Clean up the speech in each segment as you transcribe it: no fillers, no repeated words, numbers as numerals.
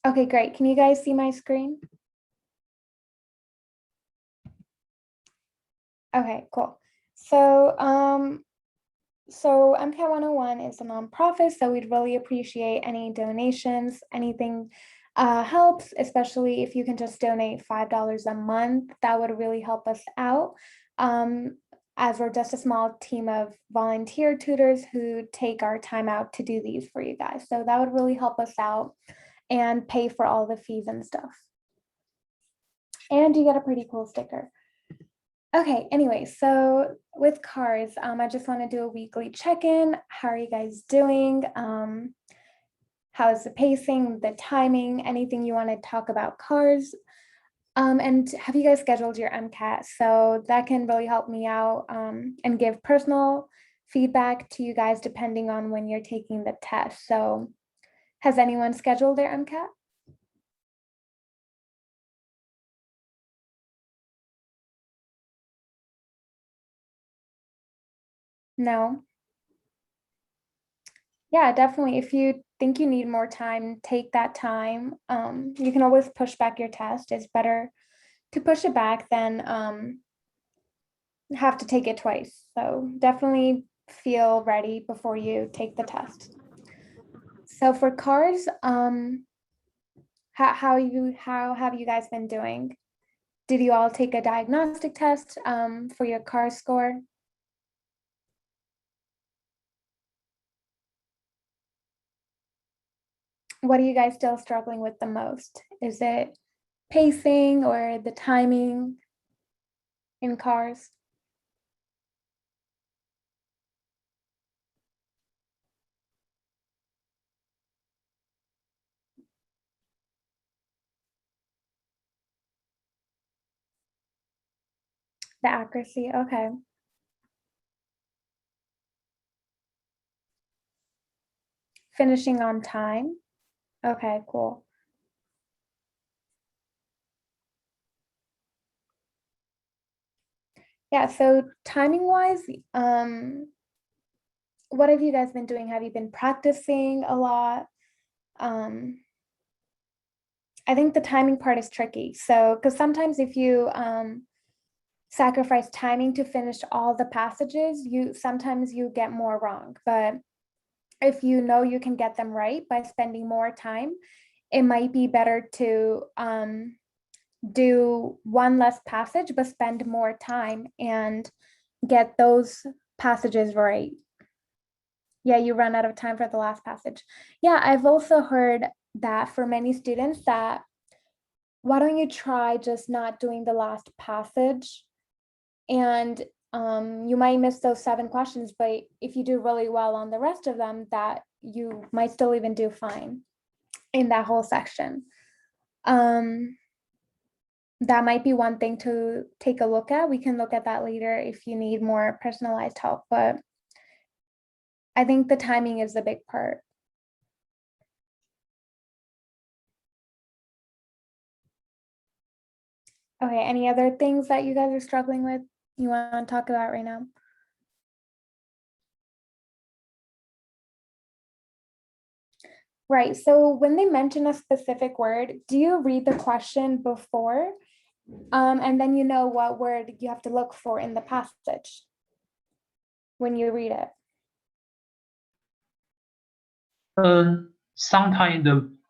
Okay, great. Can you guys see my screen? Okay, cool. So MCAT 101 is a nonprofit, so we'd really appreciate any donations. Anything helps, especially if you can just donate $5 a month. That would really help us out. Um, as we're just a small team of volunteer tutors who take our time out to do these for you guys. So that would really help us out and pay for all the fees and stuff. And you get a pretty cool sticker. Okay, anyway, so with cars, I just want to do a weekly check-in. How are you guys doing? How's the pacing, the timing, anything you want to talk about cars? And have you guys scheduled your MCAT? So that can really help me out and give personal feedback to you guys depending on when you're taking the test. So has anyone scheduled their MCAT? No? Yeah, definitely. If you think you need more time, take that time. You can always push back your test. It's better to push it back than have to take it twice. So definitely feel ready before you take the test. So for cars, how have you guys been doing? Did you all take a diagnostic test for your car score? What are you guys still struggling with the most? Is it pacing or the timing in cars? The accuracy, okay. Finishing on time. Okay, cool. Yeah, so timing wise, what have you guys been doing? Have you been practicing a lot? Um, I think the timing part is tricky. So, because sometimes if you sacrifice timing to finish all the passages, you sometimes you get more wrong. But if you know you can get them right by spending more time, it might be better to do one less passage, but spend more time and get those passages right. Yeah, you run out of time for the last passage. Yeah, I've also heard that for many students that why don't you try just not doing the last passage and you might miss those 7 questions, but if you do really well on the rest of them, that you might still even do fine in that whole section. Um, that might be one thing to take a look at. We can look at that later if you need more personalized help, but I think the timing is the big part. Okay, any other things that you guys are struggling with you want to talk about right now? Right, so when they mention a specific word, do you read the question before? And then you know what word you have to look for in the passage when you read it. Sometimes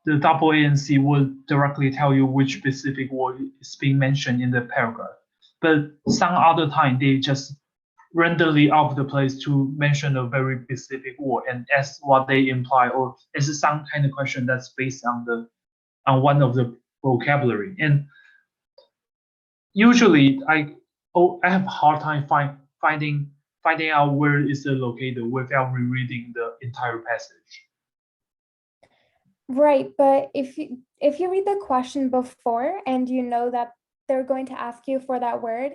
the double ANC will directly tell you which specific word is being mentioned in the paragraph. But some other time they just randomly out of the place to mention a very specific word and ask what they imply, or is some kind of question that's based on one of the vocabulary. And usually I have a hard time finding out where is it located without rereading the entire passage. Right, but if you read the question before and you know that they're going to ask you for that word,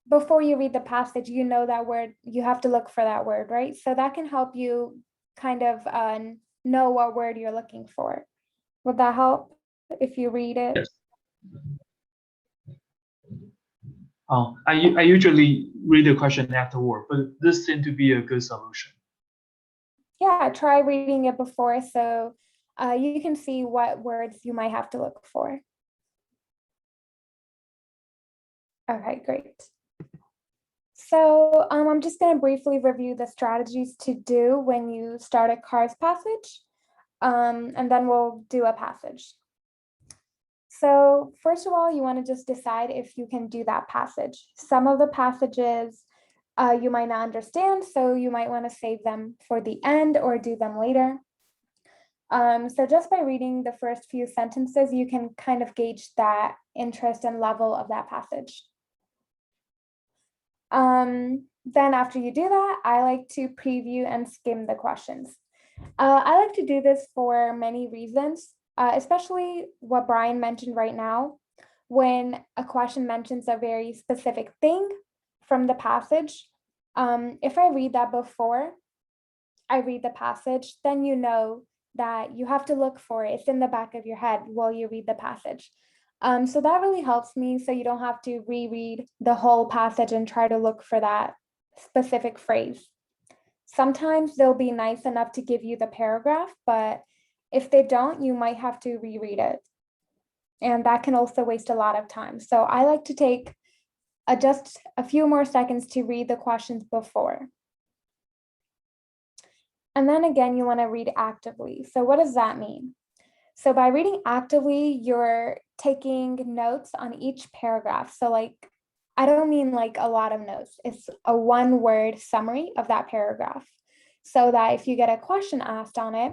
before you read the passage, you know that word, you have to look for that word, right? So that can help you kind of know what word you're looking for. Would that help if you read it? Yes. I usually read the question afterward, but this seemed to be a good solution. Yeah, try reading it before. So you can see what words you might have to look for. Okay, great. So I'm just going to briefly review the strategies to do when you start a CARS passage, and then we'll do a passage. So first of all, you want to just decide if you can do that passage. Some of the passages you might not understand, so you might want to save them for the end or do them later. So just by reading the first few sentences, you can kind of gauge that interest and level of that passage. Then after you do that, I like to preview and skim the questions. I like to do this for many reasons, especially what Brian mentioned right now. When a question mentions a very specific thing from the passage, if I read that before I read the passage, then you know that you have to look for it. It's in the back of your head while you read the passage. So that really helps me, so you don't have to reread the whole passage and try to look for that specific phrase. Sometimes they'll be nice enough to give you the paragraph, but if they don't, you might have to reread it. And that can also waste a lot of time. So I like to take just a few more seconds to read the questions before. And then again, you want to read actively. So what does that mean? So by reading actively, you're taking notes on each paragraph. So like, I don't mean like a lot of notes. It's a one-word summary of that paragraph, so that if you get a question asked on it,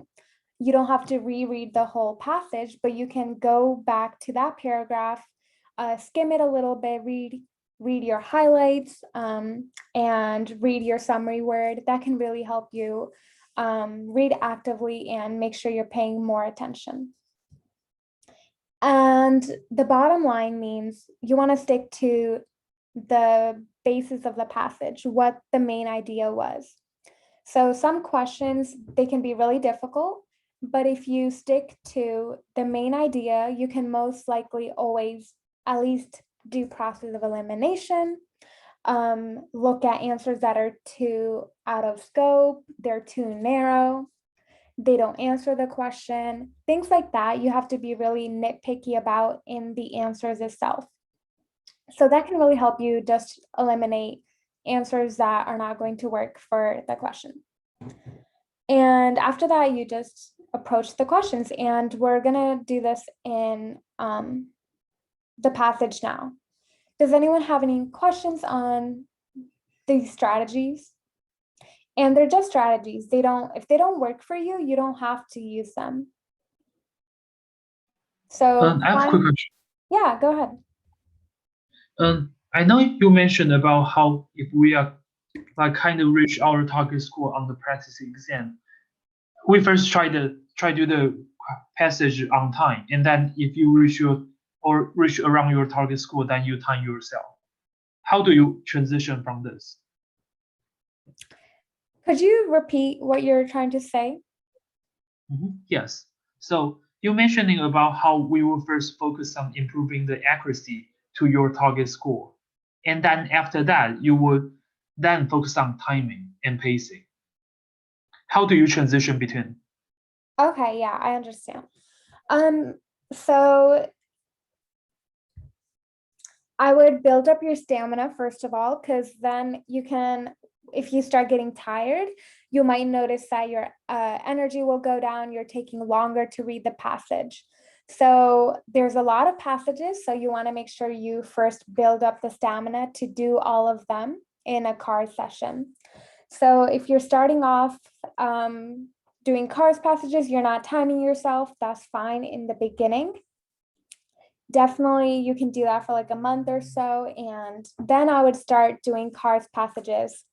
you don't have to reread the whole passage, but you can go back to that paragraph, skim it a little bit, read your highlights, and read your summary word. That can really help you read actively and make sure you're paying more attention. And the bottom line means you want to stick to the basis of the passage, what the main idea was. So some questions, they can be really difficult, but if you stick to the main idea, you can most likely always at least do process of elimination, look at answers that are too out of scope, they're too narrow, they don't answer the question, things like that. You have to be really nitpicky about in the answers itself. So that can really help you just eliminate answers that are not going to work for the question. And after that, you just approach the questions, and we're gonna do this in the passage now. Does anyone have any questions on these strategies? And they're just strategies. If they don't work for you, you don't have to use them. So I have a quick question. Yeah, go ahead. I know you mentioned about how if we are like kind of reach our target score on the practice exam, we first try to do the passage on time, and then if you reach around your target score, then you time yourself. How do you transition from this? Could you repeat what you're trying to say? Yes. So you're mentioning about how we will first focus on improving the accuracy to your target score. And then after that, you would then focus on timing and pacing. How do you transition between? Okay, yeah, I understand. So I would build up your stamina first of all, because then you can, if you start getting tired, you might notice that your energy will go down. You're taking longer to read the passage. So there's a lot of passages, so you want to make sure you first build up the stamina to do all of them in a CARS session. So if you're starting off doing CARS passages, you're not timing yourself, that's fine in the beginning. Definitely you can do that for like a month or so, and then I would start doing CARS passages,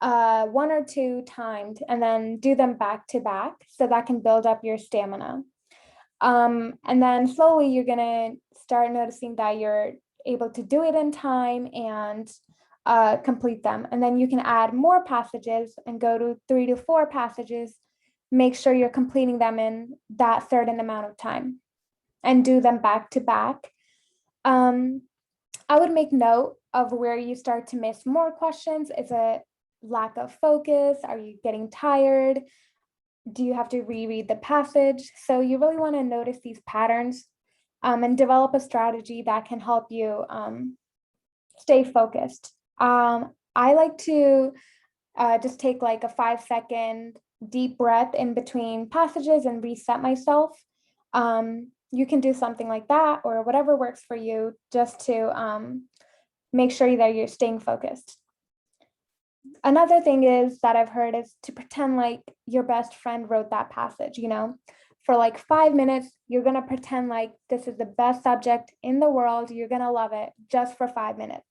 1 or 2 timed, and then do them back to back, so that can build up your stamina. And then slowly you're gonna start noticing that you're able to do it in time and complete them. And then you can add more passages and go to 3 to 4 passages. Make sure you're completing them in that certain amount of time and do them back to back. I would make note of where you start to miss more questions. Is it lack of focus? Are you getting tired? Do you have to reread the passage? So you really want to notice these patterns and develop a strategy that can help you stay focused. I like to just take like a 5-second deep breath in between passages and reset myself. You can do something like that or whatever works for you just to make sure that you're staying focused. Another thing is that I've heard is to pretend like your best friend wrote that passage, for like 5 minutes, you're going to pretend like this is the best subject in the world. You're going to love it just for 5 minutes.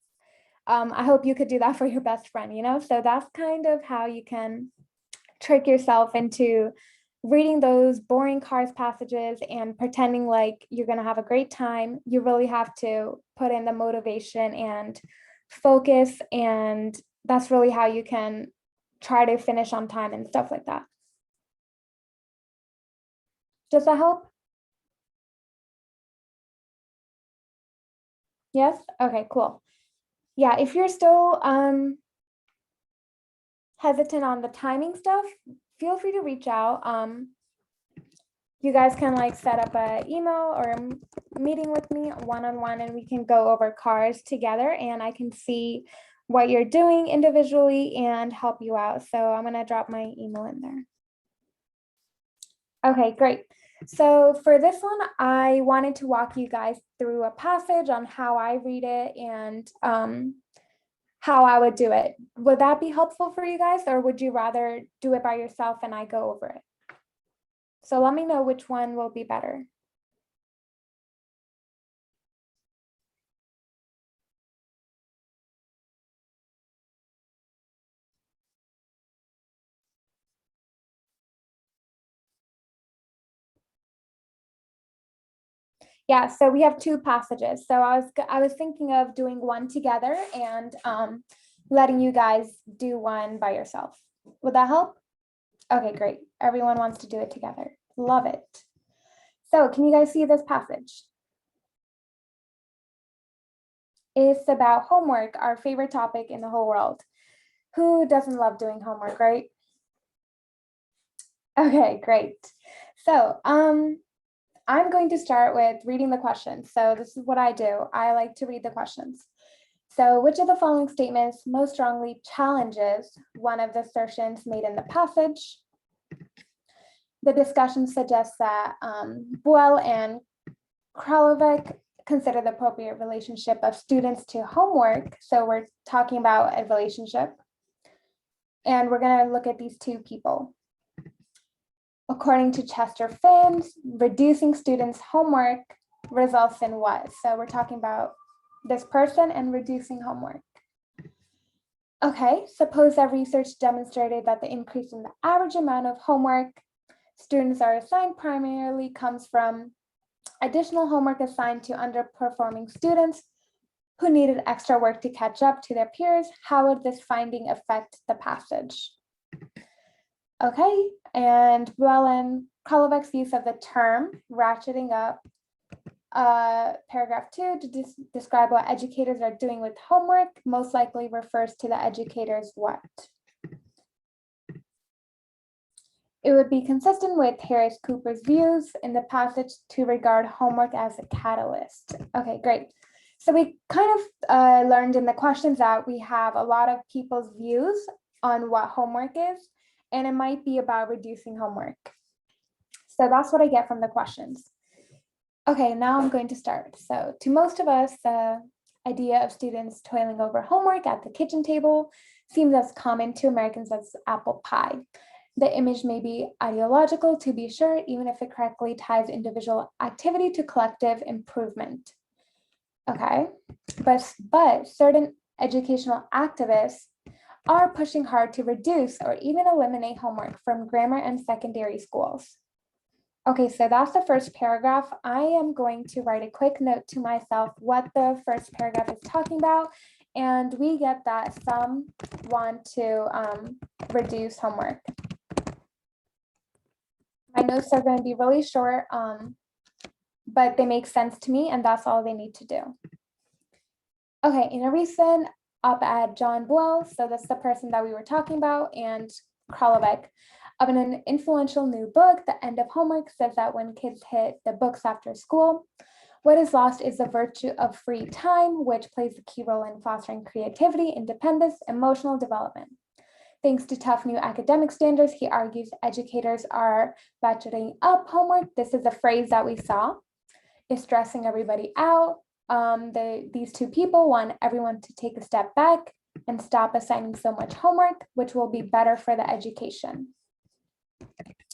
I hope you could do that for your best friend, so that's kind of how you can trick yourself into reading those boring Cars passages and pretending like you're going to have a great time. You really have to put in the motivation and focus, and that's really how you can try to finish on time and stuff like that. Does that help? Yes? Okay, cool. Yeah, if you're still hesitant on the timing stuff, feel free to reach out. You guys can like set up an email or a meeting with me one-on-one, and we can go over Cars together, and I can see what you're doing individually and help you out. So I'm going to drop my email in there. Okay, great. So for this one, I wanted to walk you guys through a passage on how I read it and how I would do it. Would that be helpful for you guys, or would you rather do it by yourself and I go over it? So let me know which one will be better. Yeah, so we have two passages. So I was thinking of doing one together and letting you guys do one by yourself. Would that help? Okay, great. Everyone wants to do it together. Love it. So can you guys see this passage? It's about homework, our favorite topic in the whole world. Who doesn't love doing homework, right? Okay, great. So I'm going to start with reading the questions. So this is what I do. I like to read the questions. So which of the following statements most strongly challenges one of the assertions made in the passage? The discussion suggests that Buell and Kralovec consider the appropriate relationship of students to homework. So we're talking about a relationship. And we're going to look at these two people. According to Chester Finns, reducing students' homework results in what? So we're talking about this person and reducing homework. Okay, suppose that research demonstrated that the increase in the average amount of homework students are assigned primarily comes from additional homework assigned to underperforming students who needed extra work to catch up to their peers. How would this finding affect the passage? Okay, and Buell and Kralovec's use of the term ratcheting up, paragraph 2, to describe what educators are doing with homework most likely refers to the educators what? It would be consistent with Harris Cooper's views in the passage to regard homework as a catalyst. Okay, great. So we kind of learned in the questions that we have a lot of people's views on what homework is, and it might be about reducing homework. So that's what I get from the questions. Okay, now I'm going to start. So to most of us, the idea of students toiling over homework at the kitchen table seems as common to Americans as apple pie. The image may be ideological, to be sure, even if it correctly ties individual activity to collective improvement. Okay, but certain educational activists are pushing hard to reduce or even eliminate homework from grammar and secondary schools. Okay, so that's the first paragraph. I am going to write a quick note to myself what the first paragraph is talking about, and we get that some want to reduce homework. My notes are going to be really short, but they make sense to me, and that's all they need to do. Okay, in a recent op-ed, John Buell, so that's the person that we were talking about, and Kralovec, of an influential new book, The End of Homework, says that when kids hit the books after school, what is lost is the virtue of free time, which plays a key role in fostering creativity, independence, emotional development. Thanks to tough new academic standards, he argues educators are ratcheting up homework. This is a phrase that we saw, is stressing everybody out. These two people want everyone to take a step back and stop assigning so much homework, which will be better for the education.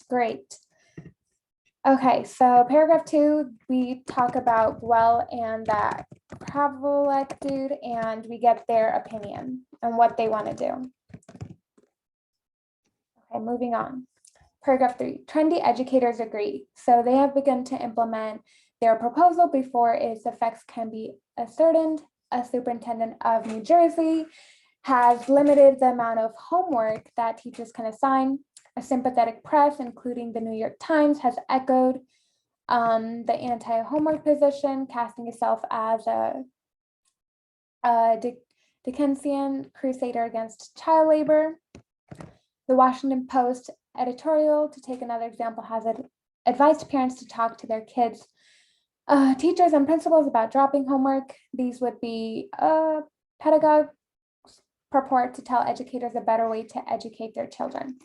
Great. Okay, so paragraph 2, we talk about Buell and that Kravolek dude, and we get their opinion and what they want to do. Okay, moving on. Paragraph 3, trendy educators agree. So they have begun to implement their proposal before its effects can be ascertained. A superintendent of New Jersey has limited the amount of homework that teachers can assign. A sympathetic press, including the New York Times, has echoed the anti-homework position, casting itself as a Dickensian crusader against child labor. The Washington Post editorial, to take another example, has advised parents to talk to their kids, teachers and principals about dropping homework. These would be pedagogues purport to tell educators a better way to educate their children.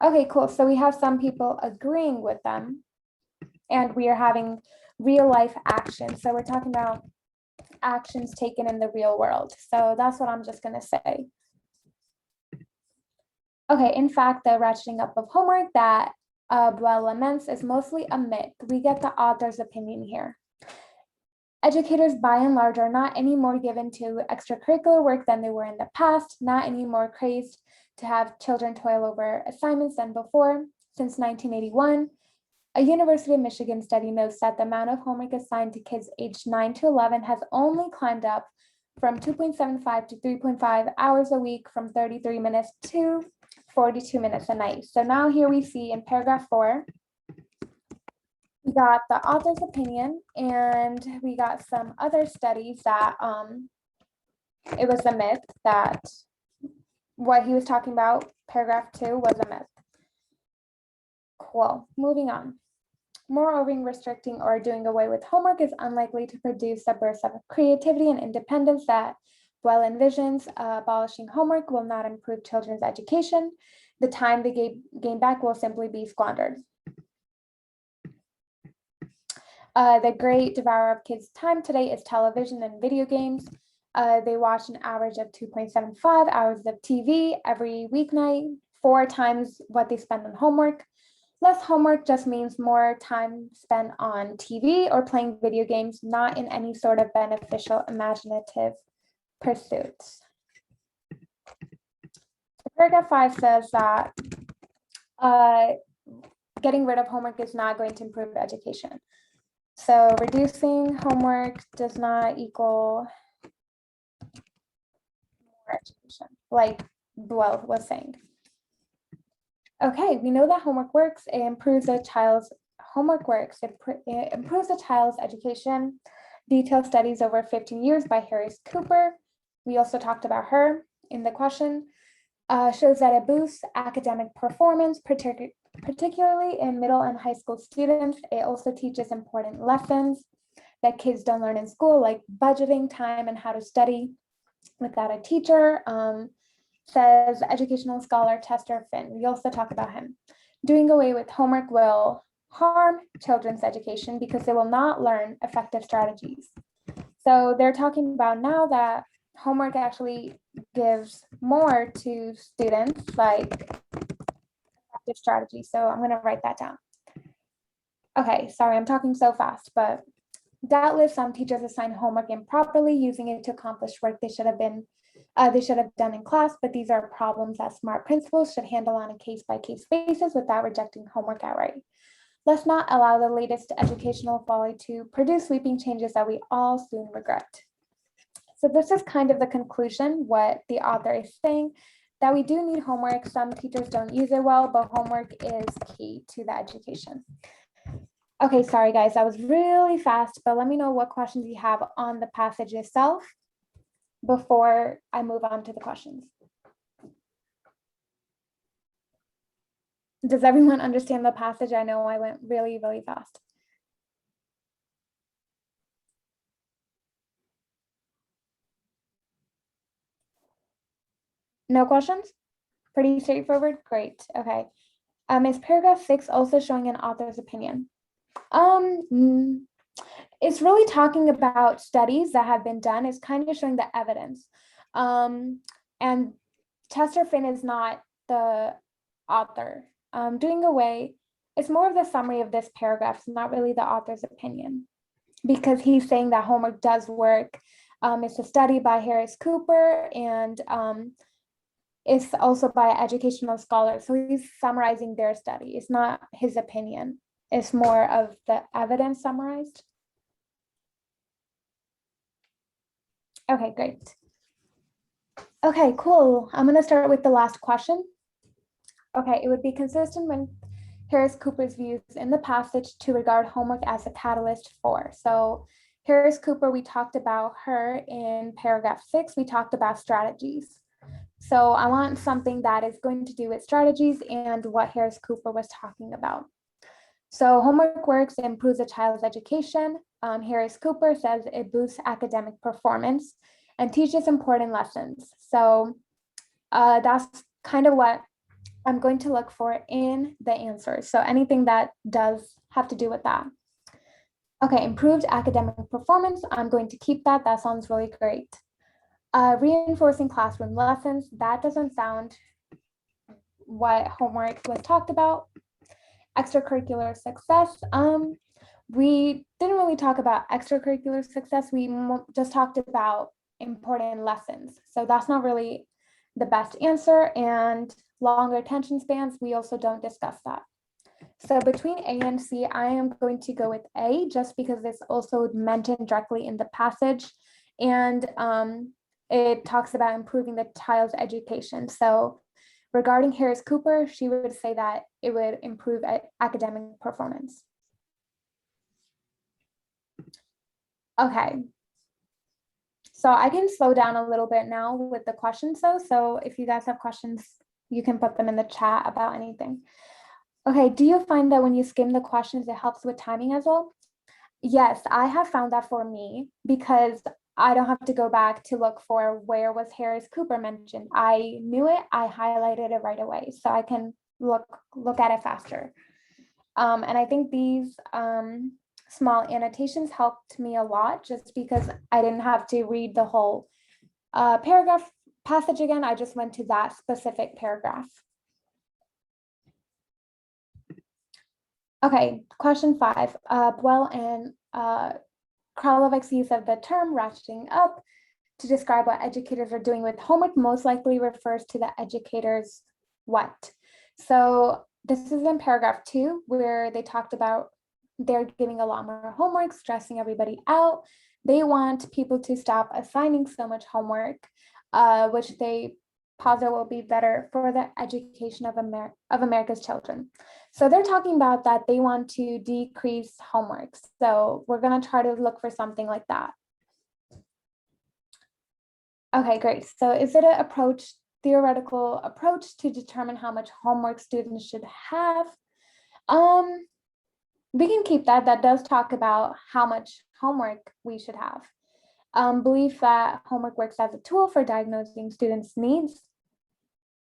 Okay, cool. So we have some people agreeing with them, and we are having real life action. So we're talking about actions taken in the real world. So that's what I'm just going to say. Okay, in fact, the ratcheting up of homework that Buell laments is mostly a myth. We get the author's opinion here. Educators, by and large, are not any more given to extracurricular work than they were in the past, not any more crazed to have children toil over assignments than before. Since 1981, a University of Michigan study notes that the amount of homework assigned to kids aged 9 to 11 has only climbed up from 2.75 to 3.5 hours a week, from 33 minutes to 42 minutes a night. So now here we see in paragraph 4, we got the author's opinion, and we got some other studies that it was a myth, that what he was talking about, paragraph 2, was a myth. Cool, moving on. Moreover, restricting or doing away with homework is unlikely to produce a burst of creativity and independence that Buell envisions. Abolishing homework will not improve children's education. The time they gain back will simply be squandered. The great devourer of kids' time today is television and video games. They watch an average of 2.75 hours of TV every weeknight, 4 times what they spend on homework. Less homework just means more time spent on TV or playing video games, not in any sort of beneficial imaginative pursuits. Paragraph 5 says that getting rid of homework is not going to improve education. So reducing homework does not equal more education, like Buell was saying. Okay, we know that homework works. It improves a child's it improves a child's education. Detailed studies over 15 years by Harris Cooper, we also talked about her in the question, shows that it boosts academic performance, particularly in middle and high school students. It also teaches important lessons that kids don't learn in school, like budgeting time and how to study without a teacher. Says educational scholar Chester Finn. We also talk about him. Doing away with homework will harm children's education because they will not learn effective strategies. So they're talking about now that homework actually gives more to students, like effective strategy. So I'm going to write that down. Okay, sorry, I'm talking so fast, but doubtless some teachers assign homework improperly, using it to accomplish work they should have done in class, but these are problems that smart principals should handle on a case-by-case basis without rejecting homework outright. Let's not allow the latest educational folly to produce sweeping changes that we all soon regret. So this is kind of the conclusion, what the author is saying, that we do need homework. Some teachers don't use it well, but homework is key to the education. Okay, sorry guys, that was really fast, but let me know what questions you have on the passage itself before I move on to the questions. Does everyone understand the passage? I know I went really, really fast. No questions? Pretty straightforward? Great. Okay. Is paragraph 6 also showing an author's opinion? Mm, it's really talking about studies that have been done. It's kind of showing the evidence. And Chester Finn is not the author. Doing away, it's more of the summary of this paragraph. It's not really the author's opinion, because he's saying that homework does work. It's a study by Harris Cooper, and it's also by educational scholars. So he's summarizing their study. It's not his opinion. It's more of the evidence summarized. Okay, great. Okay, cool. I'm going to start with the last question. Okay, it would be consistent with Harris Cooper's views in the passage to regard homework as a catalyst for. So Harris Cooper, we talked about her in paragraph 6. We talked about strategies. So I want something that is going to do with strategies and what Harris Cooper was talking about. So homework works improves a child's education. Harris Cooper says it boosts academic performance and teaches important lessons. So that's kind of what I'm going to look for in the answers. So anything that does have to do with that. Okay, improved academic performance. I'm going to keep that. That sounds really great. Reinforcing classroom lessons. That doesn't sound what homework was talked about. Extracurricular success. We didn't really talk about extracurricular success. We just talked about important lessons. So that's not really the best answer. And longer attention spans, we also don't discuss that. So between A and C, I am going to go with A, just because it's also mentioned directly in the passage. And it talks about improving the child's education. So regarding Harris Cooper, she would say that it would improve academic performance. Okay. So I can slow down a little bit now with the questions though. So if you guys have questions, you can put them in the chat about anything. Okay, do you find that when you skim the questions, it helps with timing as well? Yes, I have found that for me, because I don't have to go back to look for where was Harris Cooper mentioned. I knew it, I highlighted it right away, so I can look at it faster. And I think these small annotations helped me a lot, just because I didn't have to read the whole paragraph passage again. I just went to that specific paragraph. Okay, question 5. Buell and Kralovic's use of the term ratcheting up to describe what educators are doing with homework most likely refers to the educators what? So this is in paragraph 2, where they talked about they're giving a lot more homework, stressing everybody out. They want people to stop assigning so much homework, which they posit will be better for the education of America's children. So they're talking about that they want to decrease homework. So we're going to try to look for something like that. Okay, great. So is it an theoretical approach to determine how much homework students should have? We can keep that. That does talk about how much homework we should have. Belief that homework works as a tool for diagnosing students' needs.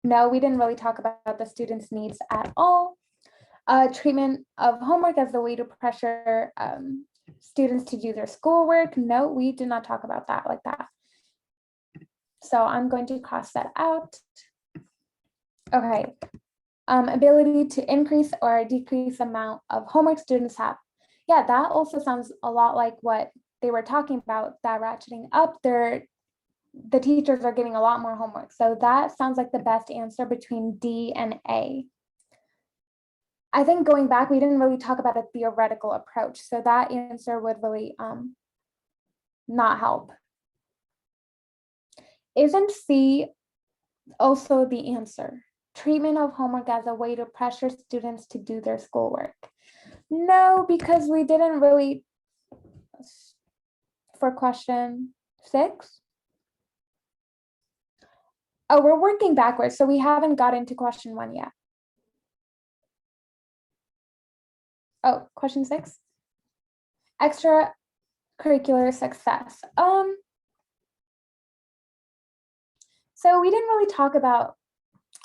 No, we didn't really talk about the students' needs at all. Treatment of homework as a way to pressure students to do their schoolwork. No, we did not talk about that like that. So I'm going to cross that out. Okay. Ability to increase or decrease amount of homework students have. Yeah, that also sounds a lot like what they were talking about, that ratcheting up. The teachers are getting a lot more homework. So that sounds like the best answer between D and A. I think going back, we didn't really talk about a theoretical approach. So that answer would really not help. Isn't C also the answer? Treatment of homework as a way to pressure students to do their schoolwork. No, because we didn't really, for question 6. Oh, we're working backwards. So we haven't got into question 1 yet. Oh, question 6. Extracurricular success. So we didn't really talk about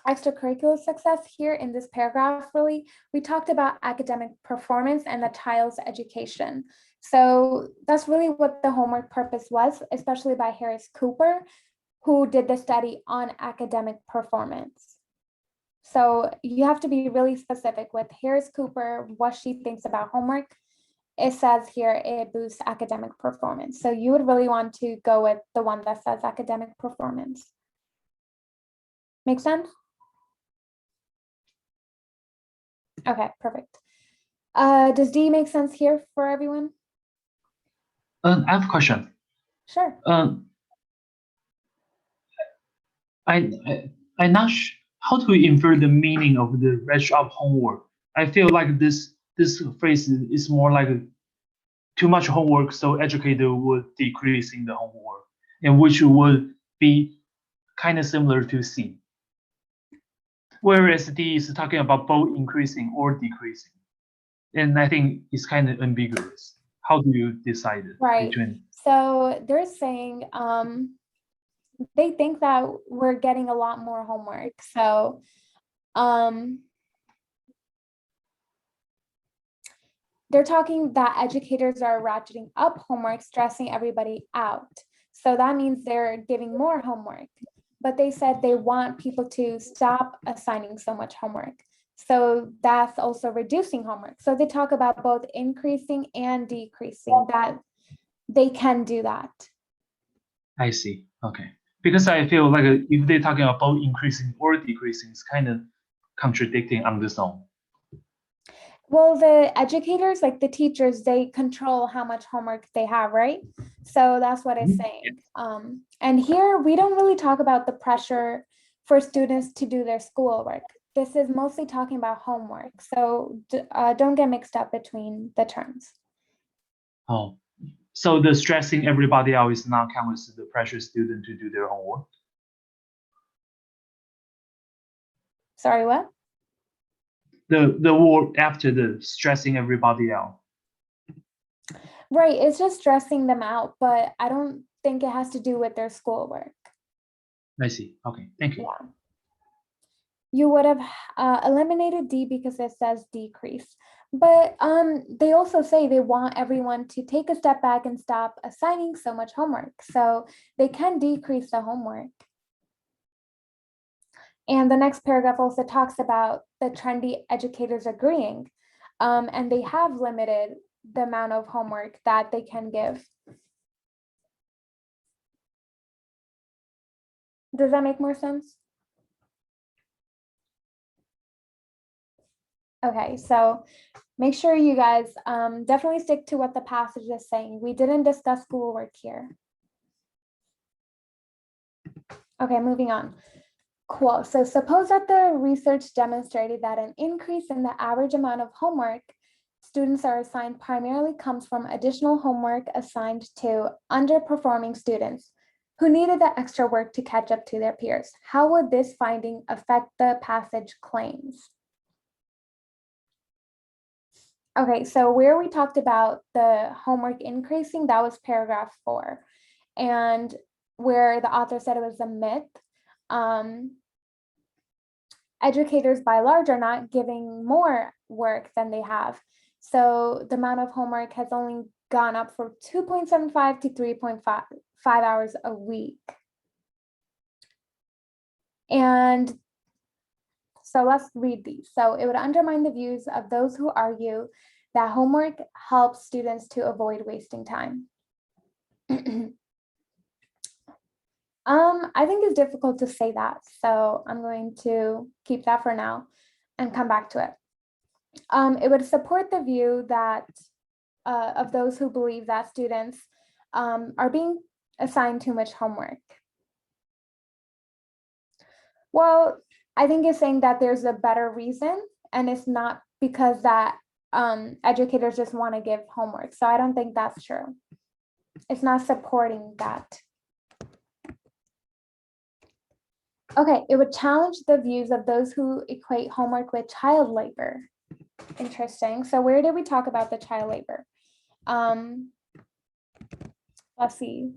extracurricular success here in this paragraph, really. We talked about academic performance and the child's education. So that's really what the homework purpose was, especially by Harris Cooper, who did the study on academic performance. So you have to be really specific with Harris Cooper, what she thinks about homework. It says here it boosts academic performance. So you would really want to go with the one that says academic performance. Make sense? Okay, perfect. Does D make sense here for everyone? I have a question. Sure. I'm not sure how to infer the meaning of the ratio of homework. I feel like this phrase is more like too much homework, so educator would decrease in the homework, and which would be kind of similar to C. Whereas D is talking about both increasing or decreasing. And I think it's kind of ambiguous. How do you decide it Right. between? So they're saying they think that we're getting a lot more homework. So they're talking that educators are ratcheting up homework, stressing everybody out. So that means they're giving more homework. But they said they want people to stop assigning so much homework. So that's also reducing homework. So they talk about both increasing and decreasing, that they can do that. I see. Okay. Because I feel like if they're talking about increasing or decreasing, it's kind of contradicting on this own. Well, the educators, like the teachers, they control how much homework they have, right? So that's what it's saying. And here we don't really talk about the pressure for students to do their schoolwork. This is mostly talking about homework. So don't get mixed up between the terms. Oh, so the stressing everybody out is not count as the pressure student to do their homework? Sorry, what? The word after the stressing everybody out. Right, it's just stressing them out, but I don't think it has to do with their schoolwork. I see. Okay, thank you. Yeah. You would have eliminated D because it says decrease. But they also say they want everyone to take a step back and stop assigning so much homework. So they can decrease the homework. And the next paragraph also talks about the trendy educators agreeing, and they have limited the amount of homework that they can give. Does that make more sense? Okay, so make sure you guys definitely stick to what the passage is saying. We didn't discuss schoolwork here. Okay, moving on. Cool. So suppose that the research demonstrated that an increase in the average amount of homework students are assigned primarily comes from additional homework assigned to underperforming students who needed the extra work to catch up to their peers. How would this finding affect the passage claims? Okay, so where we talked about the homework increasing, that was paragraph 4. And where the author said it was a myth, educators by large are not giving more work than they have. So the amount of homework has only gone up from 2.75 to 3.5 hours a week. And so let's read these. So it would undermine the views of those who argue that homework helps students to avoid wasting time. I think it's difficult to say that, so I'm going to keep that for now and come back to it. It would support the view that of those who believe that students are being assigned too much homework. Well, I think it's saying that there's a better reason, and it's not because that educators just want to give homework. So I don't think that's true. It's not supporting that. Okay, it would challenge the views of those who equate homework with child labor. Interesting. So where did we talk about the child labor? Let's see.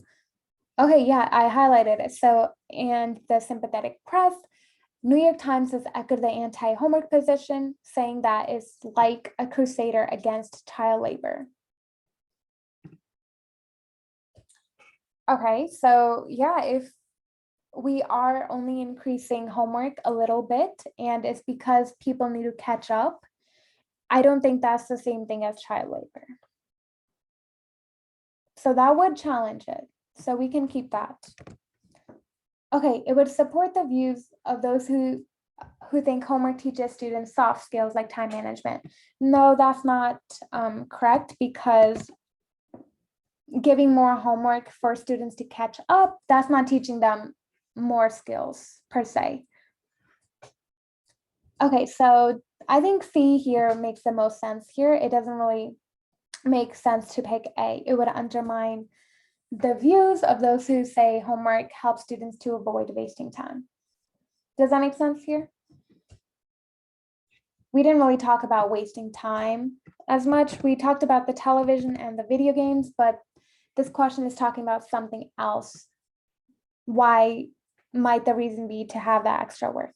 Okay, yeah, I highlighted it. So, and the sympathetic press, New York Times has echoed the anti-homework position, saying that it's like a crusader against child labor. Okay, so yeah, if we are only increasing homework a little bit and it's because people need to catch up, I don't think that's the same thing as child labor. So that would challenge it. So we can keep that. Okay, it would support the views of those who think homework teaches students soft skills like time management. No, that's not correct, because giving more homework for students to catch up, that's not teaching them more skills per se. Okay, so I think C here makes the most sense here. It doesn't really make sense to pick A. It would undermine the views of those who say homework helps students to avoid wasting time. Does that make sense here? We didn't really talk about wasting time as much. We talked about the television and the video games, but this question is talking about something else. Why might the reason be to have that extra work?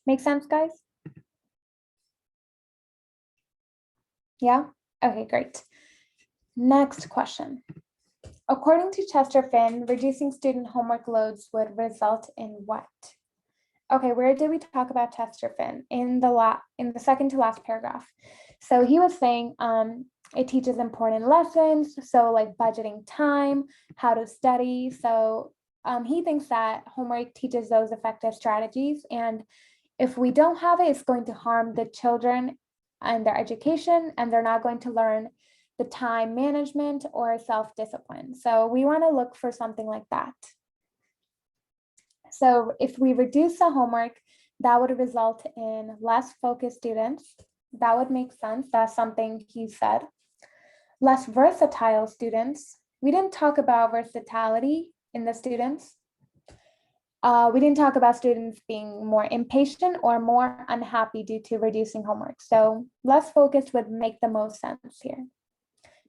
Make sense, guys? Yeah? Okay, great. Next question. According to Chester Finn, reducing student homework loads would result in what? Okay, where did we talk about Chester Finn? In the second to last paragraph. So he was saying it teaches important lessons, so like budgeting time, how to study. So he thinks that homework teaches those effective strategies, and if we don't have it, it's going to harm the children and their education, and they're not going to learn the time management or self-discipline. So we want to look for something like that. So if we reduce the homework, that would result in less focused students. That would make sense. That's something he said. Less versatile students. We didn't talk about versatility in the students. We didn't talk about students being more impatient or more unhappy due to reducing homework. So less focused would make the most sense here,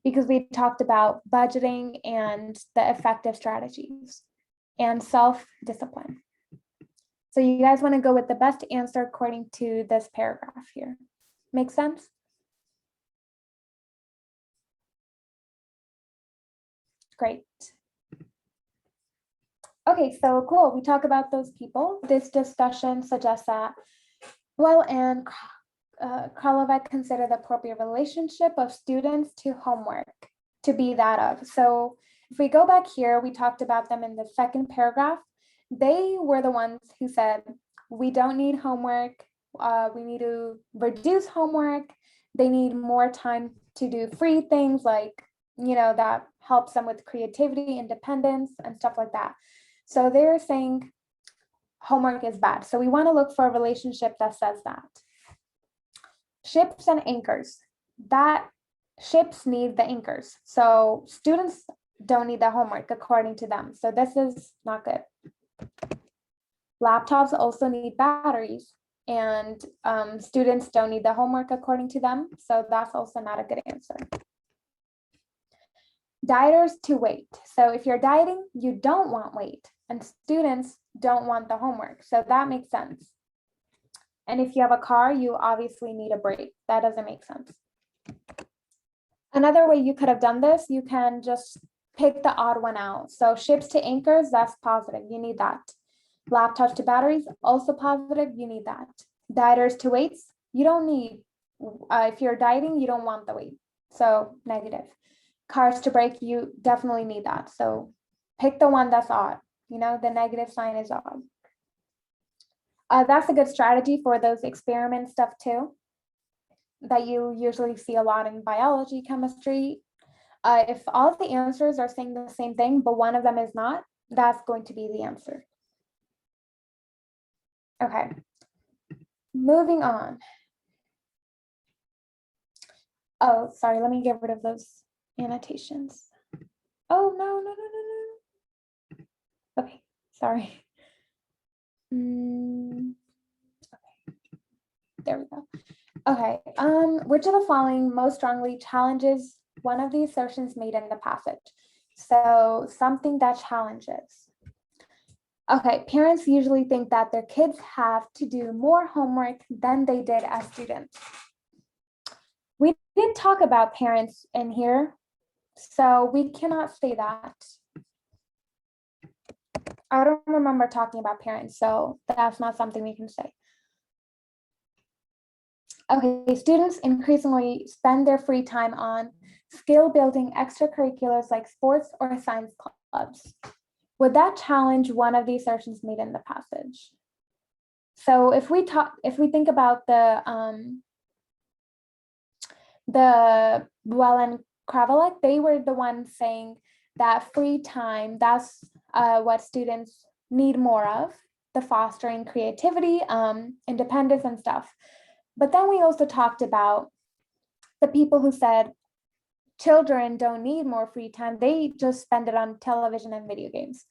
because we talked about budgeting and the effective strategies and self-discipline. So you guys want to go with the best answer according to this paragraph here. Make sense? Great. Okay, so cool. We talk about those people. This discussion suggests that Well and Kralovec consider the appropriate relationship of students to homework to be that of. So if we go back here, we talked about them in the second paragraph. They were the ones who said, we don't need homework. We need to reduce homework. They need more time to do free things like, that helps them with creativity, independence, and stuff like that. So they're saying homework is bad. So we want to look for a relationship that says that. Ships and anchors. That ships need the anchors. So students don't need the homework according to them. So this is not good. Laptops also need batteries, and students don't need the homework according to them. So that's also not a good answer. Dieters to weight. So if you're dieting, you don't want weight, and students don't want the homework. So that makes sense. And if you have a car, you obviously need a brake. That doesn't make sense. Another way you could have done this, you can just pick the odd one out. So ships to anchors, that's positive. You need that. Laptops to batteries, also positive. You need that. Dieters to weights, you don't need. If you're dieting, you don't want the weight. So negative. Cars to brake, you definitely need that. So pick the one that's odd. The negative sign is odd. That's a good strategy for those experiment stuff too, that you usually see a lot in biology, chemistry. If all of the answers are saying the same thing, but one of them is not, that's going to be the answer. Okay, moving on. Oh, sorry, let me get rid of those annotations. Oh, no. Okay, sorry. Okay, there we go. Okay, which of the following most strongly challenges one of the assertions made in the passage? So something that challenges. Okay, parents usually think that their kids have to do more homework than they did as students. We didn't talk about parents in here, so we cannot say that. I don't remember talking about parents, so that's not something we can say. Okay, students increasingly spend their free time on skill building extracurriculars like sports or science clubs. Would that challenge one of the assertions made in the passage? So if we think about the Buell and Kravalek, they were the ones saying that free time, that's what students need more of, the fostering creativity, independence and stuff. But then we also talked about the people who said children don't need more free time. They just spend it on television and video games.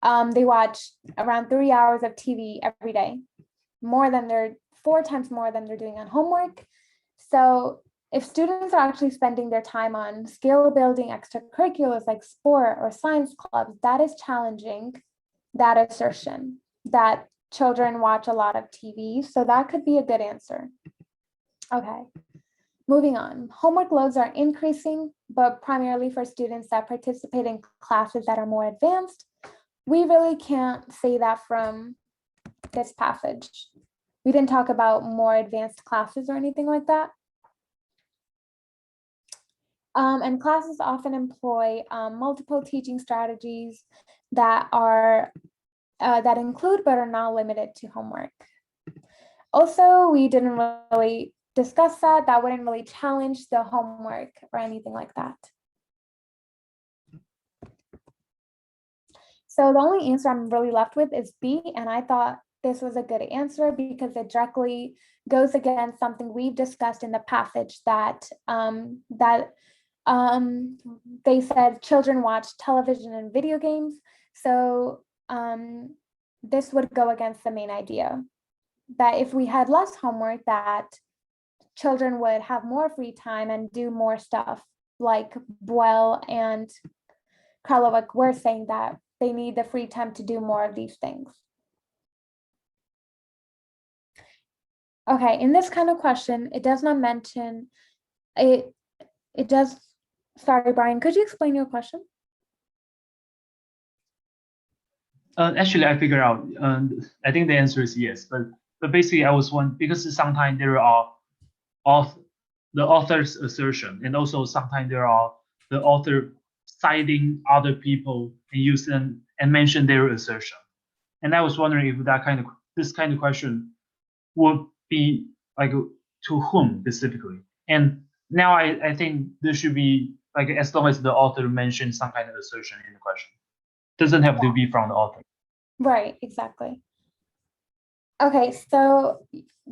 They watch around 3 hours of TV every day, 4 times more than they're doing on homework. So if students are actually spending their time on skill building extracurriculars like sport or science clubs, that is challenging that assertion that children watch a lot of TV. So that could be a good answer. Okay, moving on. Homework loads are increasing, but primarily for students that participate in classes that are more advanced. We really can't say that from this passage. We didn't talk about more advanced classes or anything like that. And classes often employ multiple teaching strategies that include but are not limited to homework. Also, we didn't really discuss that. That wouldn't really challenge the homework or anything like that. So the only answer I'm really left with is B, and I thought this was a good answer because it directly goes against something we've discussed in the passage that they said children watch television and video games. So this would go against the main idea that if we had less homework, that children would have more free time and do more stuff, like Buell and Karlovic were saying that they need the free time to do more of these things. Okay, in this kind of question, it does not mention, it does, sorry, Brian, could you explain your question? Actually, I figured out. I think the answer is yes, but basically, I was one because sometimes there are the author's assertion, and also sometimes there are the author citing other people and use them and mention their assertion. And I was wondering if this kind of question would be like to whom specifically. And now I think there should be like as long as the author mentions some kind of assertion in the question, doesn't have to be from the author. Right, exactly. Okay, so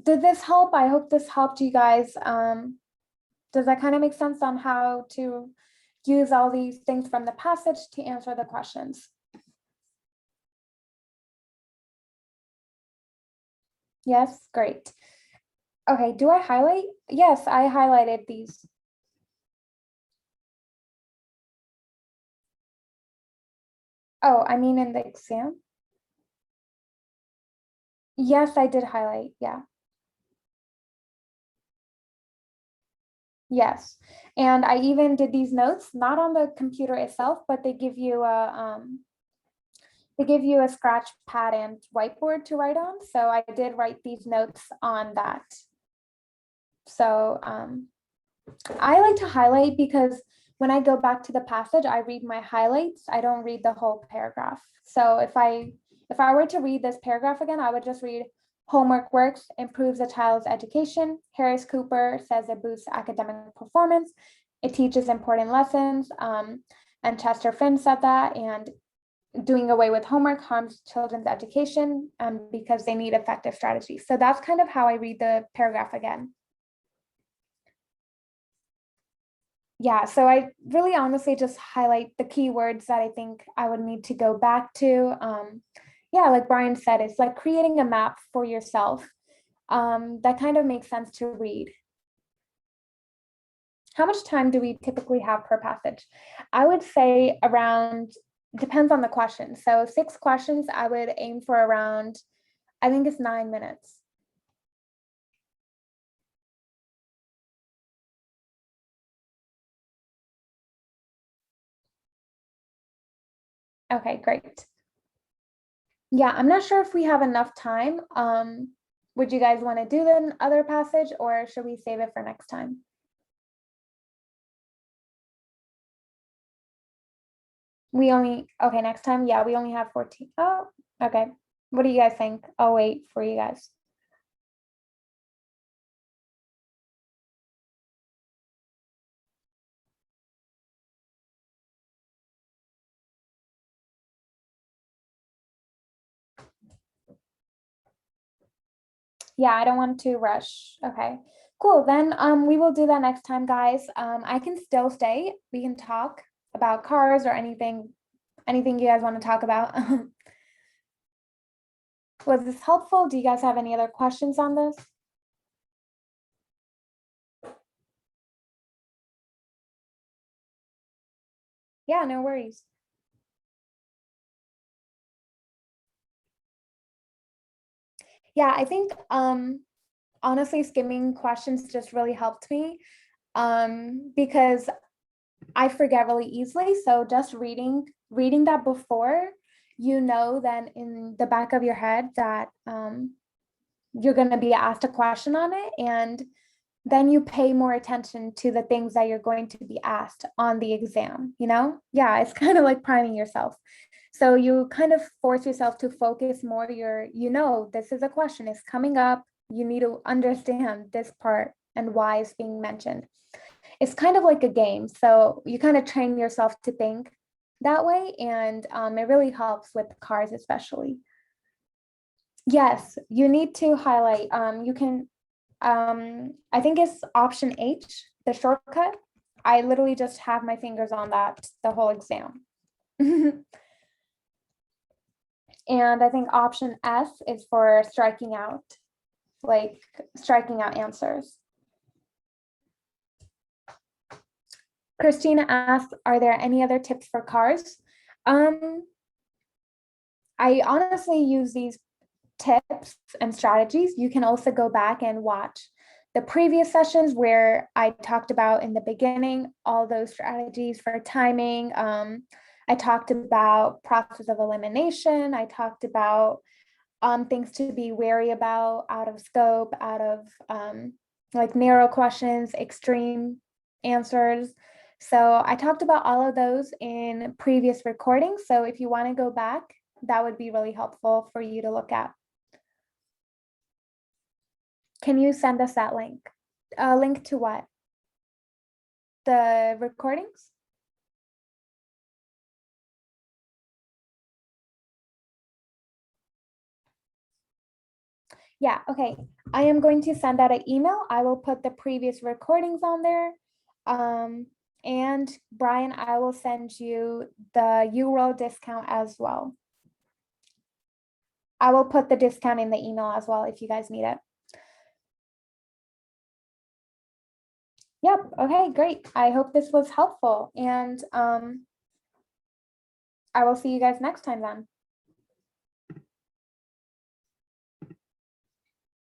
did this help? I hope this helped you guys. Does that kind of make sense on how to use all these things from the passage to answer the questions? Yes, great. Okay, do I highlight? Yes, I highlighted these. Oh, I mean in the exam? Yes, I did highlight, yeah. Yes, and I even did these notes, not on the computer itself, but they give you a scratch pad and whiteboard to write on. So I did write these notes on that. So I like to highlight because when I go back to the passage, I read my highlights. I don't read the whole paragraph. So if I were to read this paragraph again, I would just read homework works, improves a child's education. Harris Cooper says it boosts academic performance. It teaches important lessons. And Chester Finn said that. And doing away with homework harms children's education because they need effective strategies. So that's kind of how I read the paragraph again. Yeah, so I really honestly just highlight the keywords that I think I would need to go back to. Yeah, like Brian said, it's like creating a map for yourself that kind of makes sense to read. How much time do we typically have per passage? I would say around, depends on the question. So 6 questions, I would aim for around, I think it's 9 minutes. Okay, great. Yeah, I'm not sure if we have enough time. Would you guys want to do the other passage or should we save it for next time? Okay, next time. Yeah, we only have 14. Oh, okay. What do you guys think? I'll wait for you guys. Yeah, I don't want to rush. Okay, cool. Then we will do that next time, guys. I can still stay. We can talk about cars or anything you guys want to talk about. Was this helpful? Do you guys have any other questions on this? Yeah, no worries. Yeah, I think honestly skimming questions just really helped me because I forget really easily. So just reading that before, you know, then in the back of your head that you're going to be asked a question on it, and then you pay more attention to the things that you're going to be asked on the exam, you know? Yeah, it's kind of like priming yourself. So you kind of force yourself to focus more. This is a question, it's coming up. You need to understand this part and why it's being mentioned. It's kind of like a game. So you kind of train yourself to think that way. And it really helps with cars, especially. Yes, you need to highlight. You can, I think it's option H, the shortcut. I literally just have my fingers on that the whole exam. And I think option S is for striking out, like striking out answers. Christina asked, are there any other tips for cars? I honestly use these tips and strategies. You can also go back and watch the previous sessions where I talked about in the beginning all those strategies for timing. I talked about process of elimination. I talked about things to be wary about out of scope, out of like narrow questions, extreme answers. So I talked about all of those in previous recordings. So if you want to go back, that would be really helpful for you to look at. Can you send us that link? A link to what? The recordings? Yeah, okay. I am going to send out an email. I will put the previous recordings on there. And Brian, I will send you the URL discount as well. I will put the discount in the email as well if you guys need it. Yep, okay, great. I hope this was helpful, and I will see you guys next time then.